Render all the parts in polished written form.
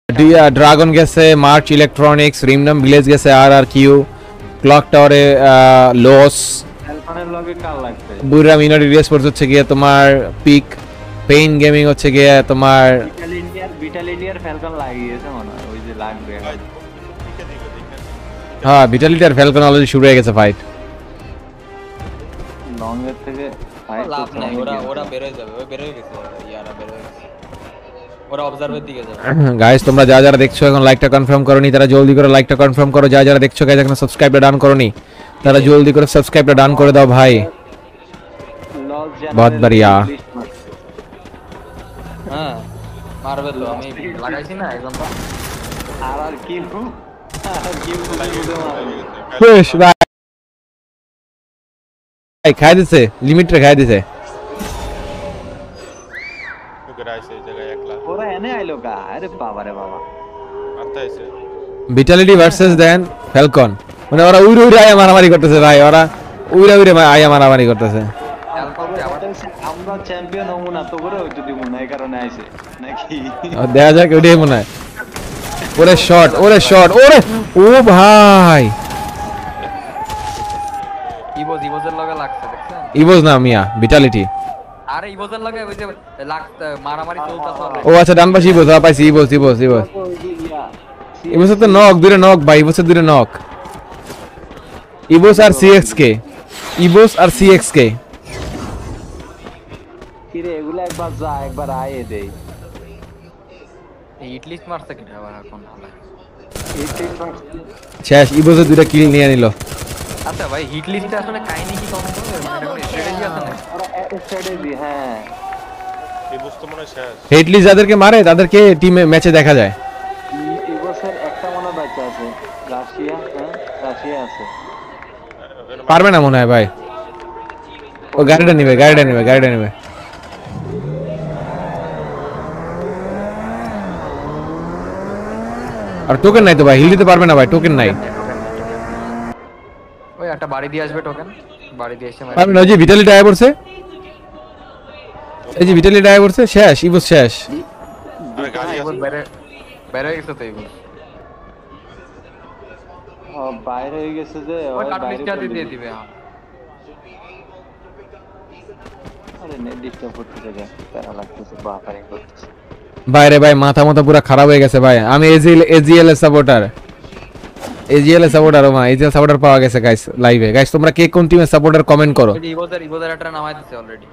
Dragon গেছে March electronics, রিমনাম village গেছে RRQ, clock টাওয়ারে লস, ফ্যালকনের লগে কাল লাগবে। বুইরা মিনারি রেসপোর্টস হচ্ছে গিয়ে তোমার পিক, পেইন গেমিং হচ্ছে গিয়ে তোমার বিটাল ইন্ডিয়ার ফ্যালকন লাগিয়েছে মনে হয়, ওই যে লাগবে এখন। হ্যাঁ ভিটালিটি আর ফ্যালকন অলরেডি শুরু হয়ে গেছে ফাইট। লং এর থেকে ফাইট লাভ নাই, ওরা বের হয়ে যাবে, ওই বের হয়ে গেছে, ইয়ারা বের হয়ে গেছে, ওরা অবজার্ভের দিকে যাবে। গাইস তোমরা যারা দেখছো এখন লাইকটা কনফার্ম করোনি, তারা জলদি করে লাইকটা কনফার্ম করো। যারা দেখছো গাইস এখন সাবস্ক্রাইবটা ডান করোনি, তারা জলদি করে সাবস্ক্রাইবটা ডান করে দাও ভাই। বহুত বড়িয়া। হ্যাঁ মারবে তো, আমি লাগাইছি না একদম। আর কি বেশ ভাই খাই দিছে, লিমিট রে খাই দিছে। ওরা এনে আইলো গা, আরে বাবা রে বাবা। ভিটালিটি ভার্সেস দেন ফ্যালকন, মানে ওরা উইরে উইরে আয়া মারামারি করতেছে ভাই, ওরা উইরে উইরে আয়া মারামারি করতেছে। আমরা চ্যাম্পিয়ন হবো না তো করে যদি মনে হয়, এই কারণে আইছে নাকি দেখা যাক ওইটাই মনে হয়। ওরে শট, ওরে শট, ওরে ও ভাই ইবোজের লগে লাগছে দেখছেন? ইবোজ না মিয়া, ভিটালিটি। আরে ইবোজের লগে ওই যে মারামারি চলতেছে। ও আচ্ছা ডান পাশে ইবোজ, পাইছি ইবোজ ইবোজ ইবোজ ইবোজ তো নক, দূরে নক ভাই, ইবোজ দূরে নক। ইবোজ আর সিএক্সকে, ইবোজ আর সিএক্সকে কিরে এগুলা একবার যা একবার আয়ে দেই। এই ইটলিস্ট মারছে কি আবার এখন হালা। শেষ, ইবোজের দুইটা কিল নিয়ে নিল। আচ্ছা ভাই হিট লিস্টে আসলে কাহিনী কি কম করে, মানে এটা কোনো স্ট্র্যাটেজি আছে না? স্ট্র্যাটেজি হ্যাঁ, এই বুঝতে মনে হয় শেষ। হেডলি যাদেরকে মারে তাদেরকে টিমে ম্যাচে দেখা যায়। ইবসের একটা মনে বাচ্চা আছে, রাশিয়া, হ্যাঁ রাশিয়া আছে। পারবে না মনে হয় ভাই, ও গাড়িটা নেবে গাড়িটা নেবে গাড়িটা নেবে। আর টোকেন নাই তো ভাই, হিল দিতে পারবে না ভাই, টোকেন নাই। ওই একটা বাড়ি দিয়ে আসবে টোকেন, বাড়ি দিয়ে এসে পারবে না। ওই যে ভিটালিটি আয়া পড়ছে, এই যে ভিটালিটি আয়া পড়ছে, শেষ ইবোজ শেষ। আরে গাড়ি আছে। বের হয়ে গেছে তো ইবোজ। ও বাইরে হয়ে গেছে যে, ওই ওই কাট বাইরে লিস্টটা দিয়ে দিবে। আরে নেট ডিস্টার্ব করতে থাকে, তারা লাগতেছে বাফারিং করতেছে। বাইরে ভাই মাথা মাথা পুরো খারাপ হয়ে গেছে ভাই। আমি এজিএল এর সাপোর্টার, এজিএল এর সাপোর্টার। ও মা এজিএল সাপোর্টার পাওয়া গেছে গাইস লাইভে। গাইস তোমরা কে কোন টিমের সাপোর্টার কমেন্ট করো। ইবোজের একটা নামাই দিছে অলরেডি,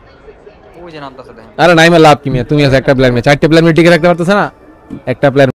ওই যে নামতাছে দেখেন। আরে নাইমে লাভ কি মিয়া, তুমি আছে একটা প্লেয়ার মে, চারটে প্লেয়ার মে টিকে রাখতে পারতেছ না একটা প্লেয়ার।